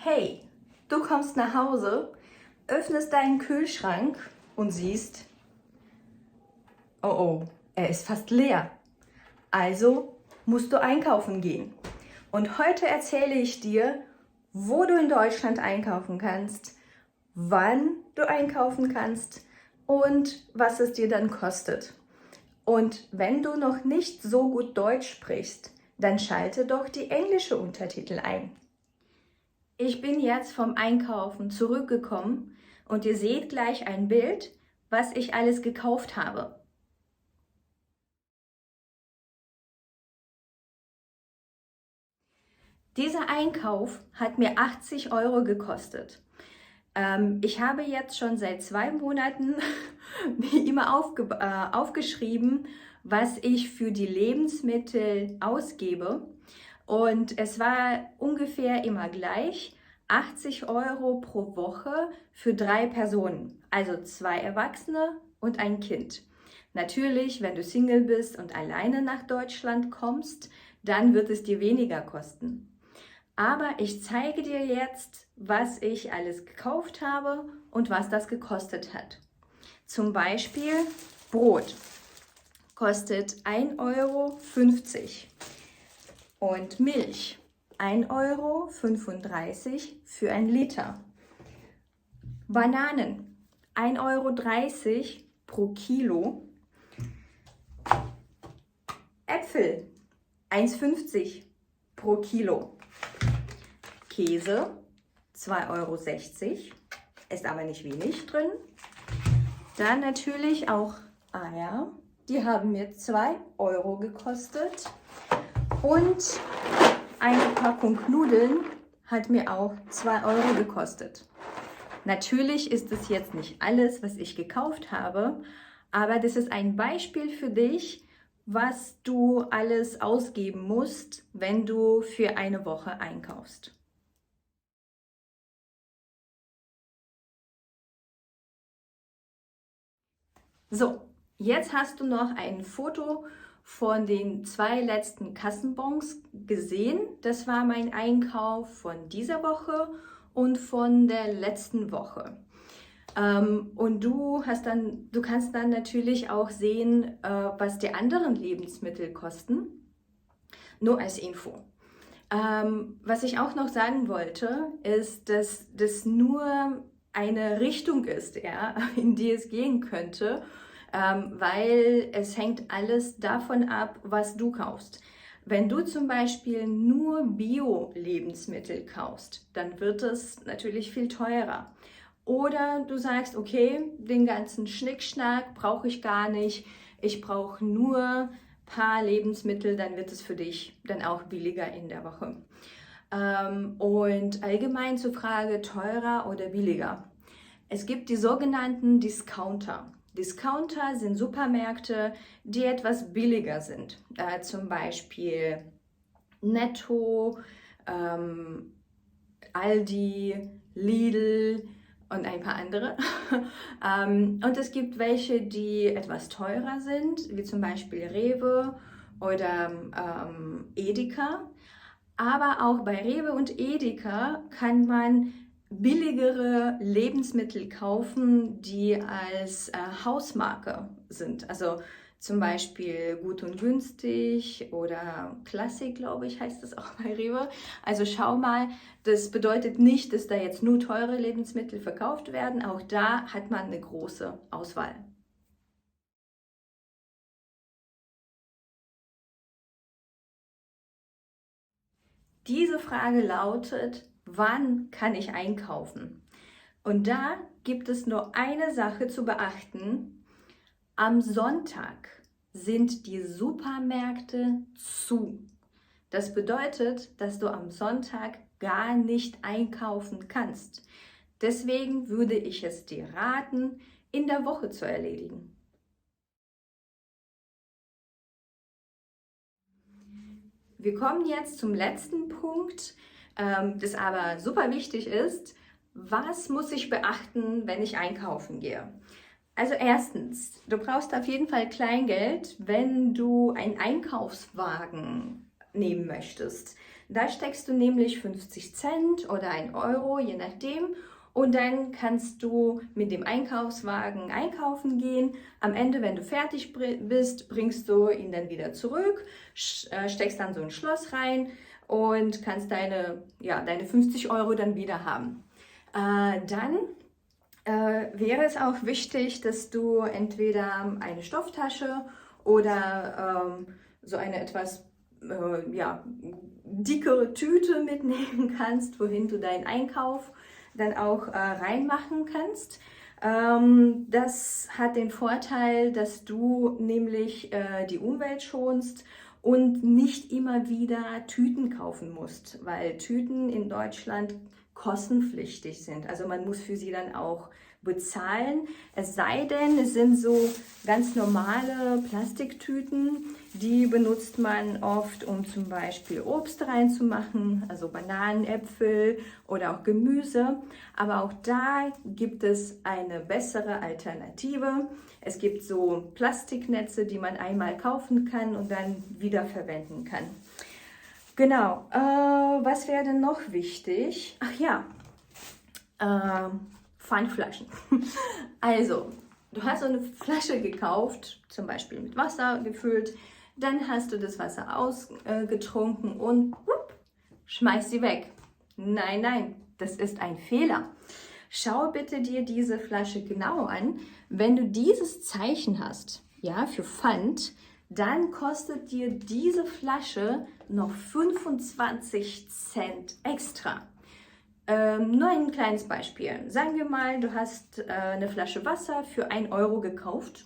Hey, du kommst nach Hause, öffnest deinen Kühlschrank und siehst, oh oh, er ist fast leer. Also musst du einkaufen gehen. Und heute erzähle ich dir, wo du in Deutschland einkaufen kannst, wann du einkaufen kannst und was es dir dann kostet. Und wenn du noch nicht so gut Deutsch sprichst, dann schalte doch die englische Untertitel ein. Ich bin jetzt vom Einkaufen zurückgekommen und ihr seht gleich ein Bild, was ich alles gekauft habe. Dieser Einkauf hat mir 80 € gekostet. Ich habe jetzt schon seit 2 Monaten immer aufgeschrieben, was ich für die Lebensmittel ausgebe. Und es war ungefähr immer gleich, 80 € pro Woche für 3 Personen, also 2 Erwachsene und ein Kind. Natürlich, wenn du Single bist und alleine nach Deutschland kommst, dann wird es dir weniger kosten. Aber ich zeige dir jetzt, was ich alles gekauft habe und was das gekostet hat. Zum Beispiel Brot kostet 1,50 € und Milch 1,35 € für 1 Liter. Bananen 1,30 € pro Kilo. Äpfel 1,50 € pro Kilo. Käse 2,60 € ist aber nicht wenig drin. Dann natürlich auch Eier, die haben mir 2 € gekostet. Und eine Packung Nudeln hat mir auch 2 € gekostet. Natürlich ist es jetzt nicht alles, was ich gekauft habe, aber das ist ein Beispiel für dich, was du alles ausgeben musst, wenn du für eine Woche einkaufst. So, jetzt hast du noch ein Foto von den 2 letzten Kassenbons gesehen. Das war mein Einkauf von dieser Woche und von der letzten Woche. Und du kannst dann natürlich auch sehen, was die anderen Lebensmittel kosten. Nur als Info. Was ich auch noch sagen wollte, ist, dass das nur eine Richtung ist, ja, in die es gehen könnte, weil es hängt alles davon ab, was du kaufst. Wenn du zum Beispiel nur Bio-Lebensmittel kaufst, dann wird es natürlich viel teurer. Oder du sagst, okay, den ganzen Schnickschnack brauche ich gar nicht, ich brauche nur ein paar Lebensmittel, dann wird es für dich dann auch billiger in der Woche. Und allgemein zur Frage teurer oder billiger. Es gibt die sogenannten Discounter. Discounter sind Supermärkte, die etwas billiger sind. Zum Beispiel Netto, Aldi, Lidl und ein paar andere. Und es gibt welche, die etwas teurer sind, wie zum Beispiel Rewe oder Edeka. Aber auch bei Rewe und Edeka kann man billigere Lebensmittel kaufen, die als Hausmarke sind. Also zum Beispiel Gut und Günstig oder Klassik, glaube ich, heißt das auch bei Rewe. Also schau mal, das bedeutet nicht, dass da jetzt nur teure Lebensmittel verkauft werden. Auch da hat man eine große Auswahl. Diese Frage lautet, wann kann ich einkaufen? Und da gibt es nur eine Sache zu beachten. Am Sonntag sind die Supermärkte zu. Das bedeutet, dass du am Sonntag gar nicht einkaufen kannst. Deswegen würde ich es dir raten, in der Woche zu erledigen. Wir kommen jetzt zum letzten Punkt, das aber super wichtig ist. Was muss ich beachten, wenn ich einkaufen gehe? Also erstens, du brauchst auf jeden Fall Kleingeld, wenn du einen Einkaufswagen nehmen möchtest. Da steckst du nämlich 50 Cent oder 1 Euro, je nachdem. Und dann kannst du mit dem Einkaufswagen einkaufen gehen. Am Ende, wenn du fertig bist, bringst du ihn dann wieder zurück, steckst dann so ein Schloss rein und kannst deine 50 Euro dann wieder haben. Dann wäre es auch wichtig, dass du entweder eine Stofftasche oder so eine etwas dickere Tüte mitnehmen kannst, wohin du deinen Einkauf dann auch reinmachen kannst. Das hat den Vorteil, dass du nämlich die Umwelt schonst und nicht immer wieder Tüten kaufen musst, weil Tüten in Deutschland kostenpflichtig sind. Also man muss für sie dann auch bezahlen. Es sei denn, es sind so ganz normale Plastiktüten, die benutzt man oft, um zum Beispiel Obst reinzumachen, also Bananen, Äpfel oder auch Gemüse. Aber auch da gibt es eine bessere Alternative. Es gibt so Plastiknetze, die man einmal kaufen kann und dann wiederverwenden kann. Genau, was wäre denn noch wichtig? Ach ja, Pfandflaschen. Also, du hast so eine Flasche gekauft, zum Beispiel mit Wasser gefüllt, dann hast du das Wasser ausgetrunken und schmeißt sie weg. Nein, nein, das ist ein Fehler. Schau bitte dir diese Flasche genau an. Wenn du dieses Zeichen hast, ja, für Pfand, dann kostet dir diese Flasche noch 25 Cent extra. Nur ein kleines Beispiel. Sagen wir mal, du hast eine Flasche Wasser für 1 Euro gekauft.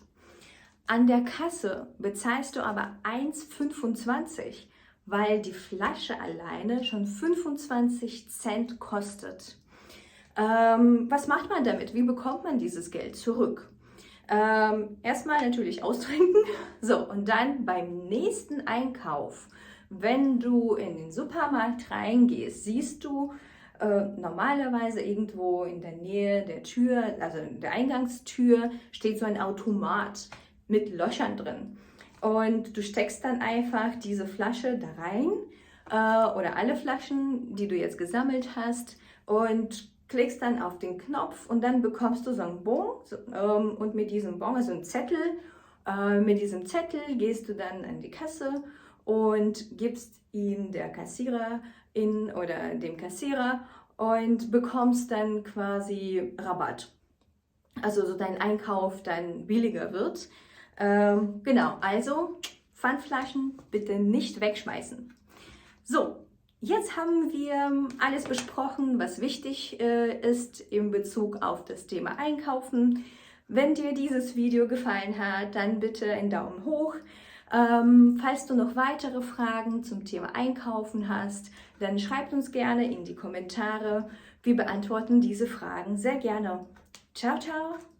An der Kasse bezahlst du aber 1,25, weil die Flasche alleine schon 25 Cent kostet. Was macht man damit? Wie bekommt man dieses Geld zurück? Erstmal natürlich austrinken. So, und dann beim nächsten Einkauf, wenn du in den Supermarkt reingehst, siehst du normalerweise irgendwo in der Nähe der Tür, also der Eingangstür, steht so ein Automat mit Löchern drin. Und du steckst dann einfach diese Flasche da rein oder alle Flaschen, die du jetzt gesammelt hast, und klickst dann auf den Knopf und dann bekommst du so einen Bon und mit diesem Bon, also einen Zettel, mit diesem Zettel gehst du dann an die Kasse und gibst ihn der Kassiererin oder dem Kassierer und bekommst dann quasi Rabatt. Also so dein Einkauf dann billiger wird. Genau, also Pfandflaschen bitte nicht wegschmeißen. So, jetzt haben wir alles besprochen, was wichtig ist in Bezug auf das Thema Einkaufen. Wenn dir dieses Video gefallen hat, dann bitte einen Daumen hoch. Falls du noch weitere Fragen zum Thema Einkaufen hast, dann schreib uns gerne in die Kommentare. Wir beantworten diese Fragen sehr gerne. Ciao, ciao!